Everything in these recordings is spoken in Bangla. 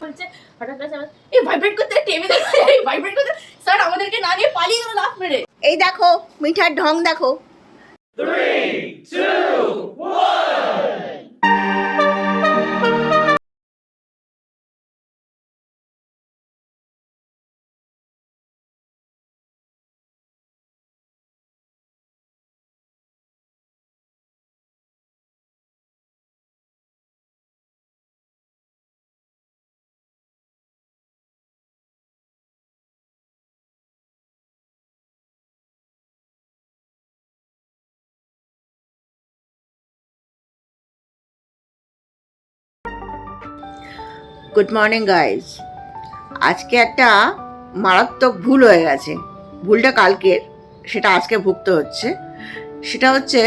করছে, হঠাৎ করে এই ভাইব্রেট করতে টেবিল এই ভাইব্রেট করতে স্যার আমাদেরকে না নিয়ে পালিয়ে গেল লাফ মেরে। এই দেখো মিঠার ঢং দেখো। 3, 2, 1. Good morning guys. আজকে একটা মারাত্মক ভুল হয়ে গেছে। ভুলটা কালকের, সেটা আজকে ভুগতে হচ্ছে। সেটা হচ্ছে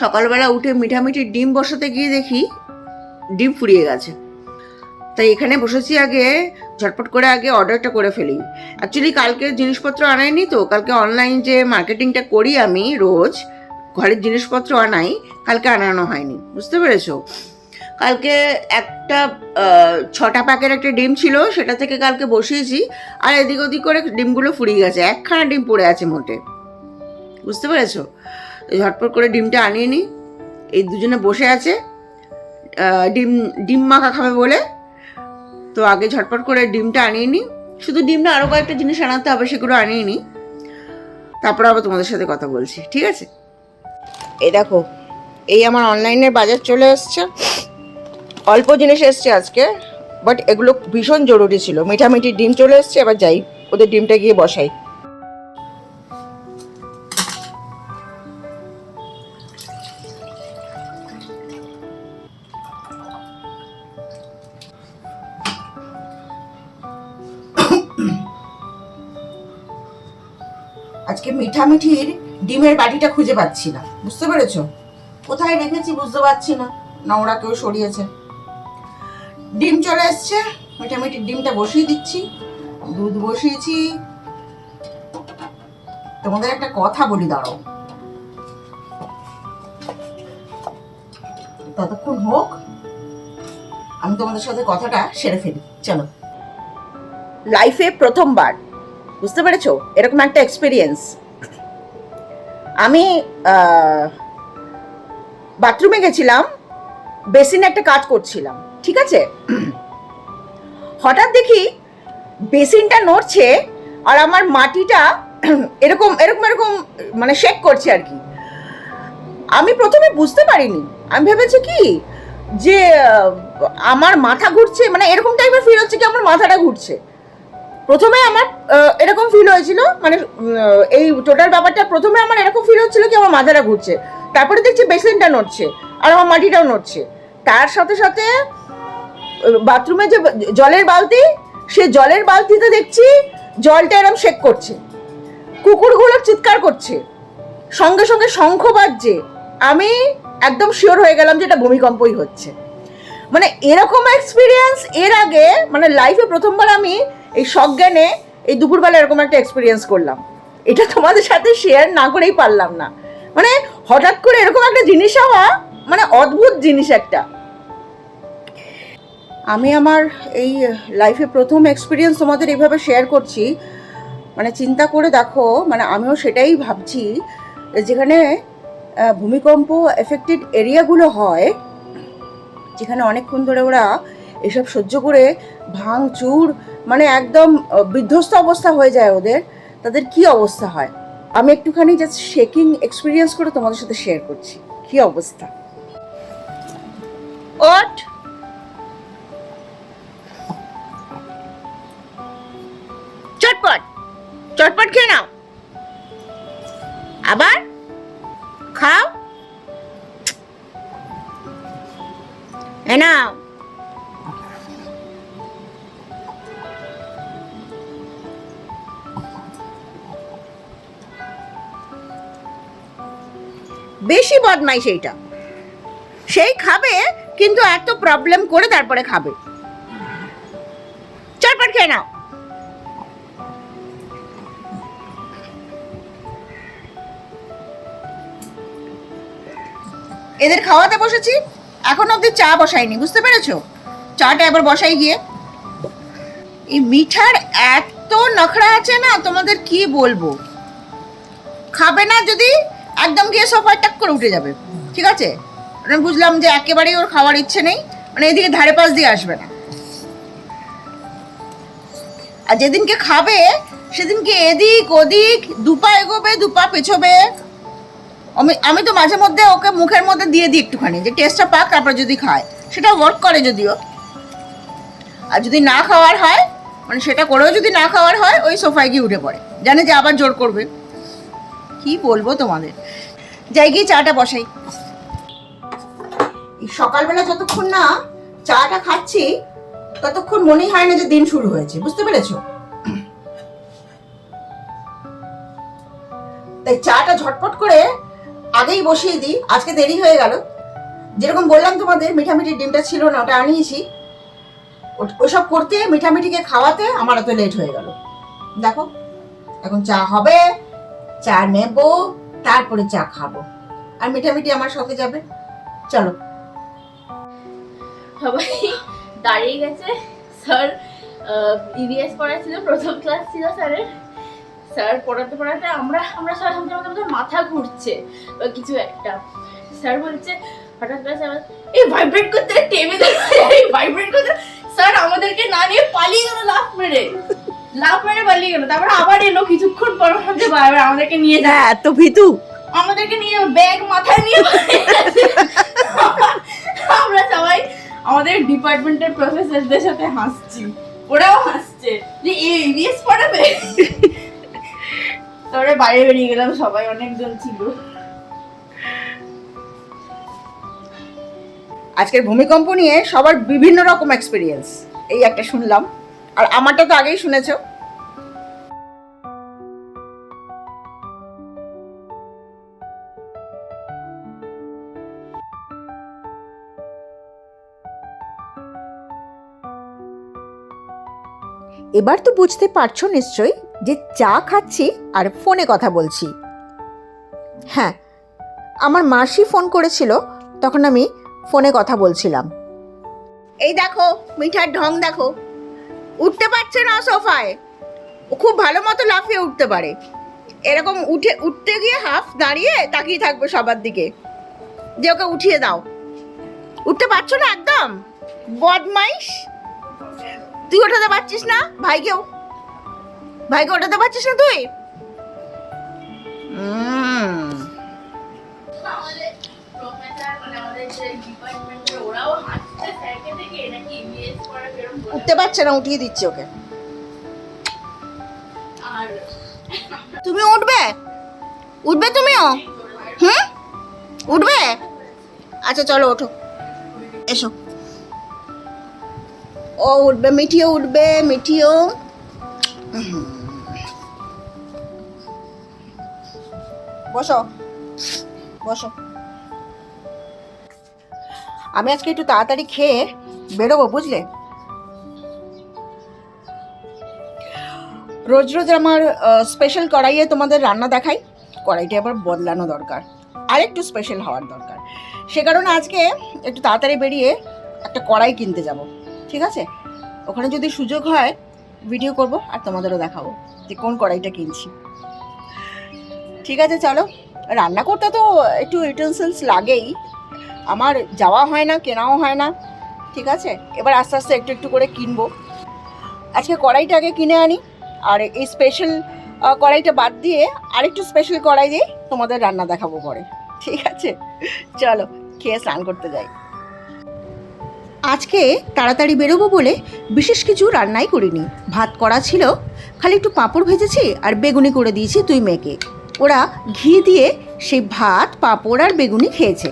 সকালবেলা উঠে মিঠামিঠি ডিম বসাতে গিয়ে দেখি ডিম ফুরিয়ে গেছে। তাই এখানে বসেছি, আগে ঝটপট করে আগে অর্ডারটা করে ফেলি। অ্যাকচুয়ালি কালকে জিনিসপত্র আনাইনি, তো কালকে অনলাইন যে মার্কেটিংটা করি আমি রোজ, ঘরের জিনিসপত্র আনাই, কালকে আনানো হয়নি, বুঝতে পেরেছো? কালকে একটা 6টা প্যাকের একটা ডিম ছিল, সেটা থেকে কালকে বসিয়েছি, আর এদিক ওদিক করে ডিমগুলো ফুরিয়ে গেছে, একখানা ডিম পড়ে আছে মোটে, বুঝতে পেরেছো? ঝটপট করে ডিমটা আনিয়ে নিই। এই দুজনে বসে আছে ডিম মাখা খাবে বলে, তো আগে ঝটপট করে ডিমটা আনিয়ে নিই। শুধু ডিম না, আরও কয়েকটা জিনিস আনাতে হবে, সেগুলো আনিয়ে নিই, তারপর আবার তোমাদের সাথে কথা বলছি, ঠিক আছে? এই দেখো, এই আমার অনলাইনের বাজার চলে এসছে। অল্প জিনিস এসছে আজকে, বাট এগুলো ভীষণ জরুরি ছিল। মিঠামিঠি ডিম চলে এসছে, এবার যাই ওদের ডিমটা গিয়ে বসাই। আজকে মিঠামিঠির ডিমের বাটিটা খুঁজে পাচ্ছি না, বুঝতে পেরেছো? কোথায় রেখেছি বুঝতে পারছি না, না ওরা কেউ সরিয়েছে। ডিম চলে এসছে, মিঠামিঠির ডিমটা বসিয়ে দিচ্ছি। দুধ বসিয়েছি। তোমাদের একটা কথা বলি, দাঁড়াও, ততক্ষণ হোক, আমি তোমাদের সাথে কথাটা সেরে ফেলি। চলো। লাইফে প্রথমবার, বুঝতে পেরেছো, এরকম একটা এক্সপিরিয়েন্স। আমি বাথরুমে গেছিলাম, বেসিনে একটা কাজ করছিলাম, ঠিক আছে? হঠাৎ দেখি বেসিনটা নড়ছে, আর আমার মাটিটা এরকম এরকম এরকম মানে শেক করছে আর কি। আমি প্রথমে বুঝতে পারিনি, আমি ভেবেছি কি যে আমার মাথা ঘুরছে, মানে এরকম টাইপের ফিল হচ্ছে কি আমার মাথাটা ঘুরছে। প্রথমে আমার এরকম ফিল হয়েছিল, মানে এই টোটাল ব্যাপারটা প্রথমে আমার এরকম ফিল হচ্ছিল কি আমার মাথাটা ঘুরছে। তারপরে দেখছি বেসিনটা নড়ছে আর আমার মাটিটাও নড়ছে। তার সাথে সাথে বাথরুমে যে জলের বালতি, সে জলের বালতিতে দেখছি জলটা এরকম শেক করছে, কুকুরগুলো চিৎকার করছে, সঙ্গে সঙ্গে শঙ্খ বাজছে। আমি একদম শিওর হয়ে গেলাম যে এটা ভূমিকম্পই হচ্ছে। মানে এরকম এক্সপিরিয়েন্স এর আগে, মানে লাইফে প্রথমবার আমি এই সজ্ঞানে এই দুপুরবেলা এরকম একটা এক্সপিরিয়েন্স করলাম। এটা তোমাদের সাথে শেয়ার না করেই পারলাম না। মানে হঠাৎ করে এরকম একটা জিনিস হওয়া, মানে অদ্ভুত জিনিস একটা। আমি আমার এই লাইফে প্রথম এক্সপিরিয়েন্স তোমাদের এইভাবে শেয়ার করছি। মানে চিন্তা করে দেখো, মানে আমিও সেটাই ভাবছি, যেখানে ভূমিকম্প এফেক্টেড এরিয়াগুলো হয়, যেখানে অনেকক্ষণ ধরে ওরা এসব সহ্য করে ভাঙচুর, মানে একদম বিধ্বস্ত অবস্থা হয়ে যায় ওদের, তাদের কি অবস্থা হয়। আমি একটুখানি জাস্ট শেকিং এক্সপিরিয়েন্স করে তোমাদের সাথে শেয়ার করছি কি অবস্থা। ওঠ, চটপট চটপট খেয়ে নাও, আবার খাও, এ নাও। বেশি বদমাইশ এইটা, সেই খাবে কিন্তু এত প্রবলেম করে তারপরে খাবে। চটপট খেয়ে নাও। এদের খাওয়াতে বসেছি, এখন অবধি চা বসাইনি, বুঝতে পেরেছো? চাটা এবার বসাই গিয়ে। এই মিঠার এত নখরা আছে না, তোমাদের কি বলবো। খাবে না যদি একদম গিয়ে সোফায় টাক করে উঠে যাবে, ঠিক আছে। আমি বুঝলাম যে একেবারেই ওর খাওয়ার ইচ্ছে নেই, মানে এদিকে ধারে পাশ দিয়ে আসবে না। আর যেদিনকে খাবে সেদিনকে এদিক ওদিক দুপা এগোবে দুপা পেছোবে। আমি তো মাঝে মধ্যে ওকে মুখের মধ্যে দিয়ে দিই একটুখানি, যে টেস্টটা পাক, তারপর যদি খায়। সেটা ওয়ার্ক করে যদিও। আর যদি না খাওয়ার হয়, মানে সেটা করেও যদি না খাওয়ার হয়, ওই সোফায় গিয়ে উঠে পড়ে, জানে যে আবার জোর করবে। কি বলবো তোমাদের। যাই গিয়ে চাটা বসাই। এই সকালবেলা যতক্ষণ না চাটা খাচ্ছি ততক্ষণ মনেই হয় না যে দিন শুরু হয়েছে, বুঝতে পেরেছো? তাই চাটা ঝটপট করে আগেই বসিয়ে দিই। আজকে দেরি হয়ে গেল, যেরকম বললাম তোমাদের মিঠামিঠির ডিমটা ছিল না, ওটা আনিয়েছি। ওসব করতে মিঠামিঠিকে খাওয়াতে আমার এত লেট হয়ে গেল। দেখো এখন চা হবে, চা নেব, তারপরে চা খাবো, আর মিঠামিঠি আমার সাথে যাবে। চলো। সবাই দাঁড়িয়ে গেছে। স্যার ইভিএস পড়াচ্ছিল, প্রথম ক্লাস ছিল স্যারের। স্যার পড়াতে পড়াতে আমরা সবাই আমাদের মাথা ঘুরছে বা কিছু একটা। স্যার বলছে হঠাৎ করে স্যার এই ভাইব্রেট করতে টেবিল ভাইব্রেট করতে, স্যার আমাদেরকে না নিয়ে পালিয়ে গেল, লাফ মেরে পালিয়ে গেল। তারপরে আবার এলো কিছুক্ষণ পর, আমাদেরকে নিয়ে যায়। এত ভীতু, আমাদেরকে নিয়ে ব্যাগ মাথায় নিয়ে আমরা সবাই আমাদের ডিপার্টমেন্টের প্রফেসরদের সাথে হাসছি, ওরাও হাসছে যে ইভিএস পড়াবে। তারপরে বাইরে বেরিয়ে গেলাম, সবাই অনেকজন ছিল। আজকের ভূমিকম্প নিয়ে সবার বিভিন্ন রকম এক্সপিরিয়েন্স, এই একটা শুনলাম, আর আমারটা তো আগেই শুনেছো। এবার তো বুঝতে পারছো নিশ্চয়ই যে চা খাচ্ছি আর ফোনে কথা বলছি। হ্যাঁ, আমার মাসি ফোন করেছিল, তখন আমি ফোনে কথা বলছিলাম। এই দেখো মিঠার ঢং দেখো, উঠতে পারছে না সোফায়। ও খুব ভালো মতো লাফিয়ে উঠতে পারে, এরকম উঠতে গিয়ে হাফ দাঁড়িয়ে তাকিয়ে থাকবে সবার দিকে যে ওকে উঠিয়ে দাও। উঠতে পারছো না একদম, বদমাইশ। তুই ওঠাতে পারছিস না ভাইকে ওঠাতে পারছিস না তুই? আমাদের প্রফেসর মানে আমাদের যে ডিপার্টমেন্টের ওরাও হাসছে স্যারকে দেখে, নাকি ইভিএস পড়া বেরোম বলে। উঠতে পারছে না, উঠিয়ে দিচ্ছি ওকে। আর তুমি উঠবে তুমিও? উঠবে? আচ্ছা চলো ওঠো, এসো। ও উঠবে, মিঠিও উঠবে, মিঠিও। বসো বসো। আমি আজকে একটু তাড়াতাড়ি খেয়ে বেরোবো, বুঝলে। রোজ রোজ আমার স্পেশাল কড়াইয়ে তোমাদের রান্না দেখাই, কড়াইটা আবার বদলানো দরকার, আর একটু স্পেশাল হওয়ার দরকার। সে কারণে আজকে একটু তাড়াতাড়ি বেরিয়ে একটা কড়াই কিনতে যাব, ঠিক আছে। ওখানে যদি সুযোগ হয় ভিডিও করব আর তোমাদেরও দেখাবো যে কোন কড়াইটা কিনছি। ঠিক আছে চলো। রান্না করতে তো একটু ইউটেনসিলস লাগেই, আমার যাওয়া হয় না, কেনাও হয় না, ঠিক আছে। এবার আস্তে আস্তে একটু একটু করে কিনবো। আজকে কড়াইটা আগে কিনে আনি, আর এই স্পেশাল কড়াইটা বাদ দিয়ে আরেকটু স্পেশাল কড়াই দিয়ে তোমাদের রান্না দেখাবো পরে, ঠিক আছে। চলো খেয়ে স্নান করতে যাই। আজকে তাড়াতাড়ি বেরোবো বলে বিশেষ কিছু রান্নাই করিনি। ভাত করা ছিল, খালি একটু পাঁপড় ভেজেছি আর বেগুনি করে দিয়েছি দুই মেয়েকে। ওরা ঘি দিয়ে সেই ভাত, পাঁপড় আর বেগুনি খেয়েছে।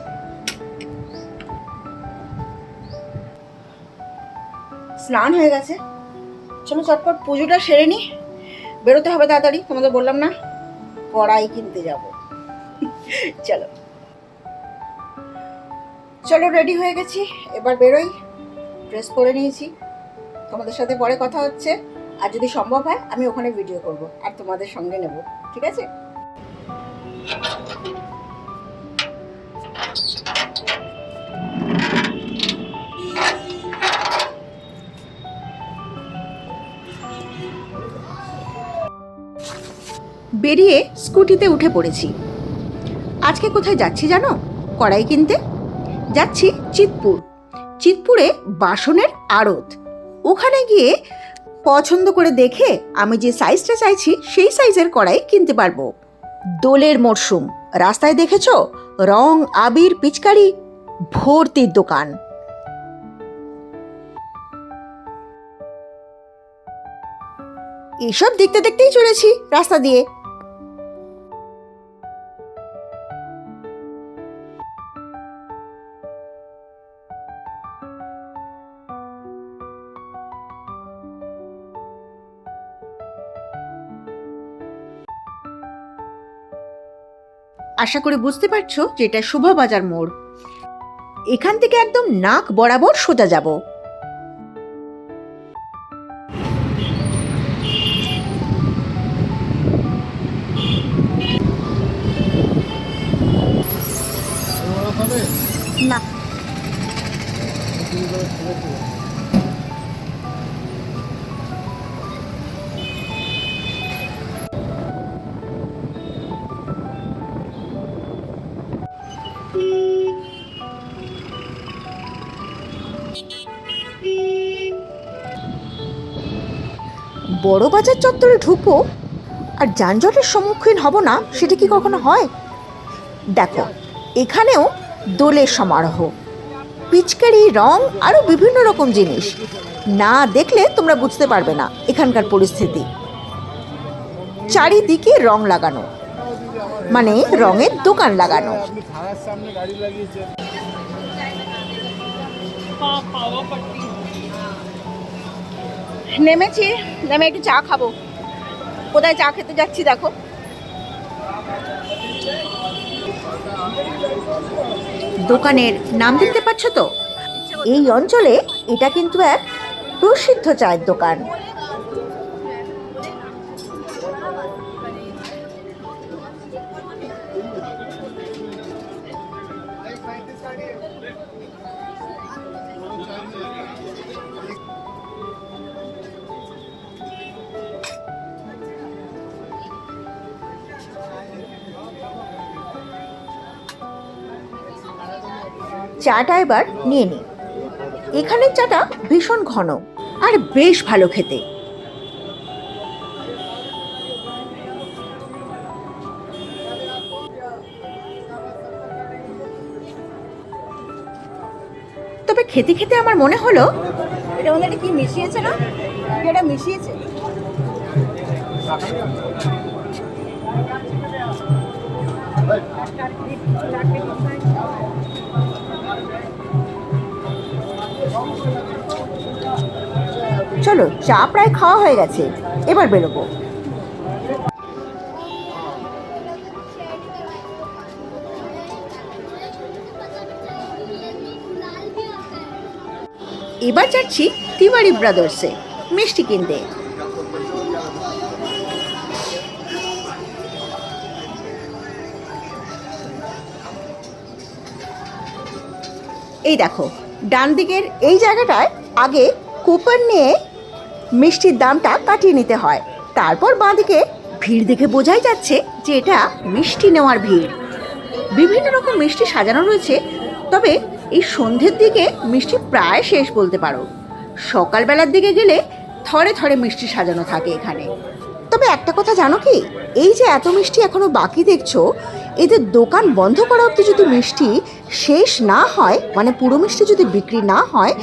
স্নান হয়ে গেছে, চলো চটপট পুজোটা সেরে নি, বেরোতে হবে তাড়াতাড়ি। তোমাদের বললাম না কড়াই কিনতে যাব। চলো চলো রেডি হয়ে গেছি, এবার বেরোই। ড্রেস পরে নিয়েছি, তোমাদের সাথে পরে কথা হচ্ছে। আর যদি সম্ভব হয় আমি ওখানে ভিডিও করব আর তোমাদের সঙ্গে নেব, ঠিক আছে। বেরিয়ে স্কুটিতে উঠে পড়েছি। আজকে কোথায় যাচ্ছি জানো? কড়াই কিনতে যাচ্ছি চিতপুর। চিতপুরে বাসনের আড়ত, ওখানে গিয়ে পছন্দ করে দেখে আমি যে সাইজটা চাইছি সেই সাইজের কড়াই কিনতে পারবো। দোলের মরশুম, রাস্তায় দেখেছো রং আবির পিচকারি ভর্তির দোকান। এসব দেখতে দেখতেই চলেছি রাস্তা দিয়ে। আশা করি বুঝতে পারছো যে এটা শোভাবাজার মোড়। এখান থেকে একদম নাক বরাবর সোজা যাব। না, বড় বাজার চত্বরে ঢুকবো আর যানজটের সম্মুখীন হব না, সেটা কি কখনো হয়? দেখো, এখানেও দোলের সমারোহ, পিচকারি, রং, আরও বিভিন্ন রকম জিনিস। না দেখলে তোমরা বুঝতে পারবে না এখানকার পরিস্থিতি। চারিদিকে রং লাগানো, মানে রঙের দোকান লাগানো। নেমেছি, নেমে একটু চা খাবো। কোথায় চা খেতে যাচ্ছি দেখো। দোকানের নাম দেখতে পাচ্ছ তো? এই অঞ্চলে এটা কিন্তু এক প্রসিদ্ধ চায়ের দোকান। চাটা এবার নিয়ে নিই। এখানের চাটা ভীষণ ঘন আর বেশ ভালো খেতে। তবে খেতে খেতে আমার মনে হলো এটা ওখানে কি মিশিয়েছে না, এটা মিশিয়েছে। চলো, চা প্রায় খাওয়া হয়ে গেছে, এবার বেরোবো। এবার যাচ্ছি তিওয়ারি ব্রাদার্সে মিষ্টি কিনতে। এই দেখো, ডান দিকের এই জায়গাটায় আগে কুপন নিয়ে মিষ্টির দামটা কাটিয়ে নিতে হয়, তারপর বাঁদিকে ভিড় দেখে বোঝাই যাচ্ছে যে এটা মিষ্টি নেওয়ার ভিড়। বিভিন্ন রকম মিষ্টি সাজানো রয়েছে, তবে এই সন্ধ্যের দিকে মিষ্টি প্রায় শেষ বলতে পারো। সকালবেলার দিকে গেলে থরে থরে মিষ্টি সাজানো থাকে এখানে। তবে একটা কথা জানো কি, এই যে এত মিষ্টি এখনো বাকি দেখছো, এদের দোকান বন্ধ করা অবধি যদি মিষ্টি শেষ না হয়, মানে পুরো মিষ্টি যদি বিক্রি না হয়,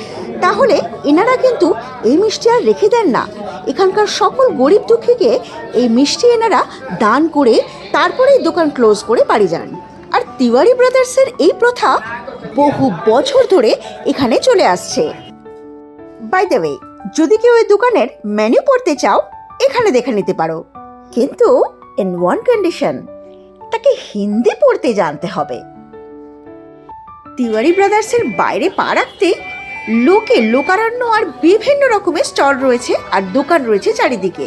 তাহলে এনারা কিন্তু এই মিষ্টি আর রেখে দেন না। এখানকার সকল গরিব দুঃখীকে এই মিষ্টি এনারা দান করে তারপরেই দোকান ক্লোজ করে বাড়ি যান। আর তিওয়ারি ব্রাদার্সের এই প্রথা বহু বছর ধরে এখানে চলে আসছে। বাই দ্য ওয়ে, যদি কেউ এই দোকানের মেনু পড়তে চাও, এখানে দেখে নিতে পারো, কিন্তু ইন ওয়ান কন্ডিশন, তাকে হিন্দি পড়তে জানতে হবে। তিওয়ারি ব্রাদার্সের বাইরে পা রাখতেই লোকারণ্য আর বিভিন্ন রকমের স্টল রয়েছে আর দোকান রয়েছে চারিদিকে।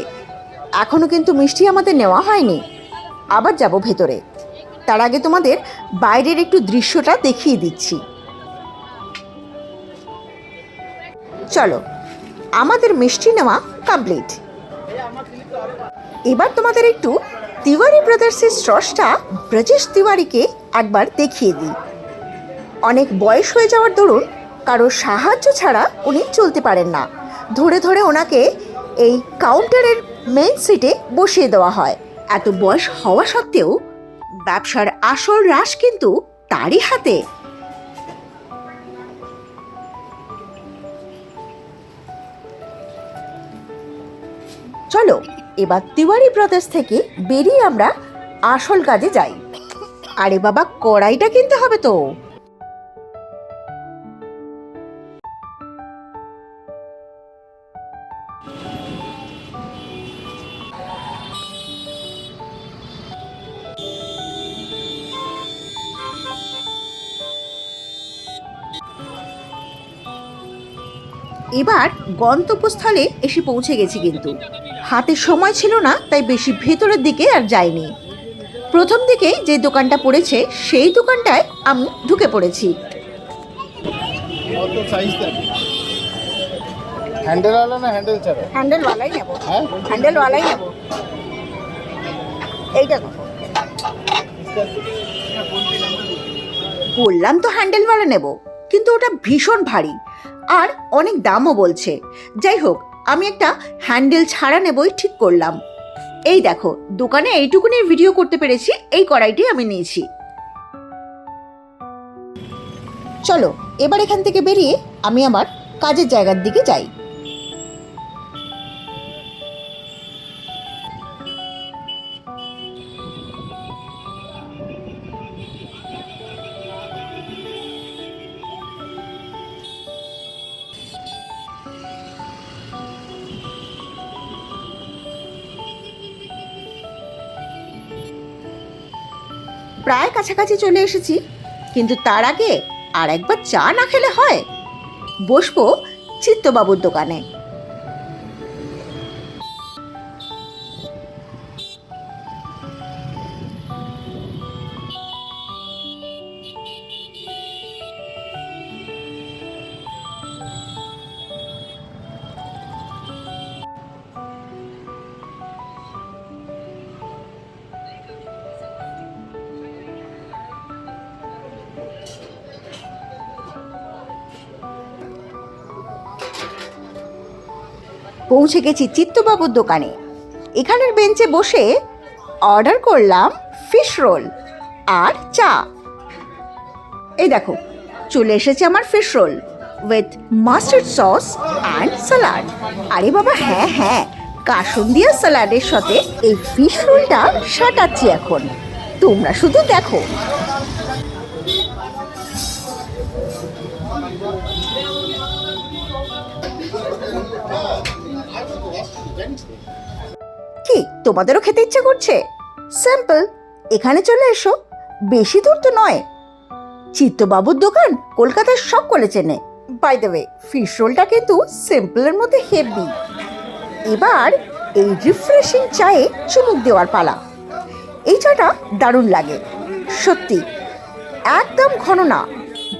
এখনো কিন্তু মিষ্টি আমাদের নেওয়া হয়নি, আবার যাব ভেতরে। তার আগে তোমাদের বাইরের একটু দৃশ্যটা দেখিয়ে দিচ্ছি। চলো, আমাদের মিষ্টি নেওয়া কমপ্লিট। এবার তোমাদের একটু তিওয়ারি ব্রাদার্সের স্রষ্টা ব্রজেশ তিওয়ারিকে একবার দেখিয়ে দিই। অনেক বয়স হয়ে যাওয়ার দরুন কারো সাহায্য ছাড়া উনি চলতে পারেন না। ধরে ধরে ওনাকে এই কাউন্টারের মেইন সিটে বসিয়ে দেওয়া হয়। এত বয়স হওয়া সত্ত্বেও ব্যবসার আসল রাশ কিন্তু তারই হাতে। চলো এবার তিওয়ারি ব্রাদার্স থেকে বেরিয়ে আমরা আসল কাজে যাই। আরে বাবা, কড়াইটা কিনতে হবে তো। এবার গন্তব্যস্থলে এসে পৌঁছে গেছি, কিন্তু হাতে সময় ছিল না, তাই বেশি ভেতরের দিকে আর যাইনি। প্রথম দিকে যে দোকানটা পড়েছে সেই দোকানটায় আমি ঢুকে পড়েছি। হ্যান্ডেলওয়ালা না হ্যান্ডেল ছাড়া? হ্যান্ডেলওয়ালাই নেব। হ্যাঁ, হ্যান্ডেলওয়ালাই নেব। এইটা দেখো, বললাম তো হ্যান্ডেলওয়ালা নেব, কিন্তু ওটা ভীষণ ভারী আর অনেক দামও বলছে। যাই হোক, আমি একটা হ্যান্ডেল ছাড়া নেবই ঠিক করলাম। এই দেখো, দোকানে এইটুকুনি ভিডিও করতে পেরেছি, এই কড়াইটি আমি নিয়েছি। চলো এবার এখান থেকে বেরিয়ে আমি আমার কাজের জায়গার দিকে যাই। প্রায় কাছাকাছি চলে এসেছি, কিন্তু তার আগে আর একবার চা না খেলে হয়। বসবো চিত্তবাবুর দোকানে। পৌঁছে গেছি চিত্তবাবুর দোকানে। এখানের বেঞ্চে বসে অর্ডার করলাম ফিশ রোল আর চা। এই দেখো, চলে এসেছে আমার fish role with mustard sauce and salad. আরে বাবা, হ্যাঁ হ্যাঁ, কাসুন্দিয়া স্যালাডের সাথে এই ফিশ রোলটা সাটাচ্ছি এখন, তোমরা শুধু দেখো। কি তোমাদেরও খেতে ইচ্ছে করছে? সিম্পল, এখানে চলে এসো, বেশি দূর তো নয়। চিত্তবাবুর দোকান কলকাতার সব করে চেনে। বাই দ্য ওয়ে, ফিশ রোলটা কিন্তু সিম্পলের মধ্যে হেভি। এবার এই রিফ্রেশিং চায়ে চুমুক দেওয়ার পালা। এই চাটা দারুণ লাগে সত্যি, একদম ঘন না,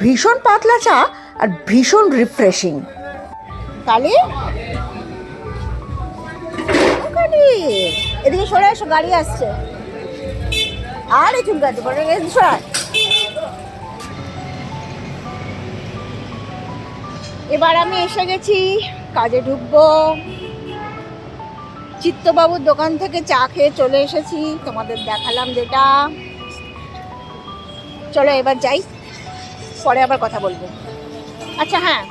ভীষণ পাতলা চা আর ভীষণ রিফ্রেশিং। তাহলে এদিকে সরে এসো, গাড়ি আসছে। আরে চুলকাতে পারে, এবার আমি এসে গেছি, কাজে ঢুকবো। চিত্তবাবুর দোকান থেকে চা খেয়ে চলে এসেছি, তোমাদের দেখালাম যেটা। চলো এবার যাই, পরে আবার কথা বলবো। আচ্ছা হ্যাঁ,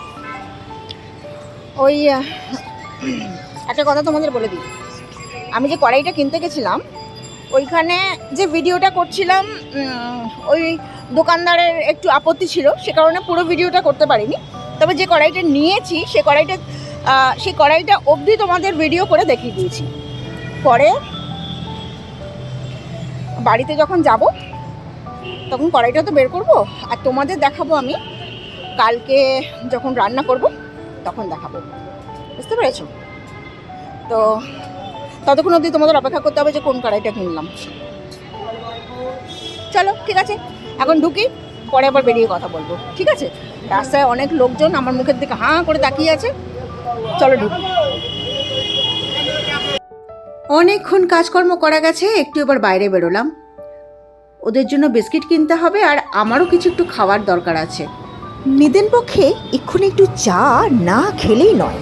ওই একটা কথা তোমাদের বলে দিই, আমি যে কড়াইটা কিনতে গেছিলাম ওইখানে যে ভিডিওটা করছিলাম, ওই দোকানদারের একটু আপত্তি ছিল, সে কারণে পুরো ভিডিওটা করতে পারিনি। তবে যে কড়াইটা নিয়েছি সেই কড়াইটা অবধি তোমাদের ভিডিও করে দেখিয়ে দিয়েছি। পরে বাড়িতে যখন যাব তখন কড়াইটা তো বের করব আর তোমাদের দেখাবো। আমি কালকে যখন রান্না করব তখন দেখাবো, বুঝতে পেরেছো? তো ততক্ষণ অবধি তোমাদের অপেক্ষা করতে হবে যে কোন কড়াইটা কিনলাম। চলো ঠিক আছে, এখন ঢুকি, পরে আবার বেরিয়ে কথা বলবো, ঠিক আছে? রাস্তায় অনেক লোকজন আমার মুখের দিকে হাঁ করে তাকিয়ে আছে, চলো ঢুকি। ও অনেকক্ষণ কাজকর্ম করা গেছে, একটু এবার বাইরে বেরোলাম। ওদের জন্য বিস্কিট কিনতে হবে আর আমারও কিছু একটু খাওয়ার দরকার আছে। নিদেন পক্ষে এক্ষুনি একটু চা না খেলেই নয়।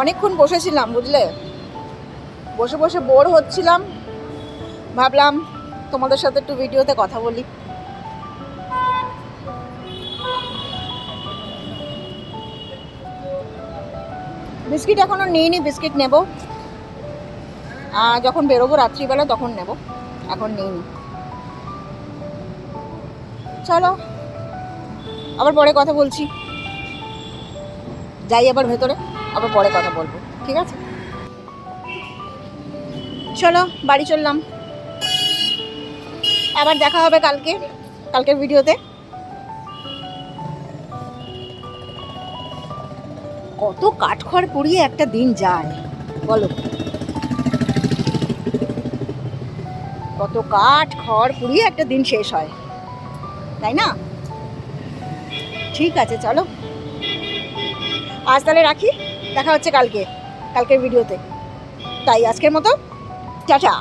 অনেকক্ষণ বসেছিলাম বুঝলে, বসে বসে বোর হচ্ছিলাম, ভাবলাম তোমাদের সাথে একটু ভিডিওতে কথা বলি। বিস্কিট এখনো নিইনি, বিস্কিট নেব যখন বেরোবো রাত্রিবেলা তখন নেব, এখন নিইনি। চলো আবার পরে কথা বলছি, যাই আবার ভেতরে, আবার পরে কথা বলবো, ঠিক আছে? চলো বাড়ি চললাম, আবার দেখা হবে কালকের ভিডিওতে। কত কাঠখড় পুড়িয়ে একটা দিন যায় বলো, কত কাঠ খড় পুড়িয়ে একটা দিন শেষ হয়, তাই না? ঠিক আছে চলো, আজ তাহলে রাখি, দেখা হচ্ছে কালকের ভিডিওতে। তাই আজকের মতো টাটা।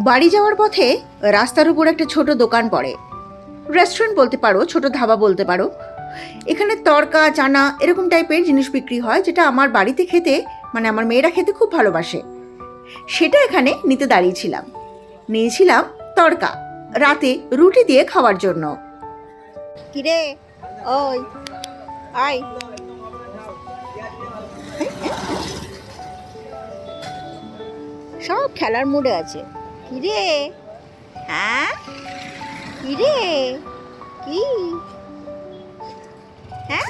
বাড়ি যাওয়ার পথে রাস্তার উপর একটা ছোট দোকান পড়ে, রেস্টুরেন্ট বলতে পারো, ছোট ধাবা বলতে পারো। এখানে তড়কা চানা এরকম টাইপের জিনিস বিক্রি হয়, যেটা আমার বাড়িতে খেতে, মানে আমার মেয়েরা খেতে খুব ভালোবাসে। সেটা এখানে নিতে দাঁড়িয়েছিলাম, নিয়েছিলাম তড়কা রাতে রুটি দিয়ে খাওয়ার জন্য। কিরে ওই আয়, সব খেলার মুডে আছে। কিরে হ্যাঁ, কিরে কি হ্যাঁ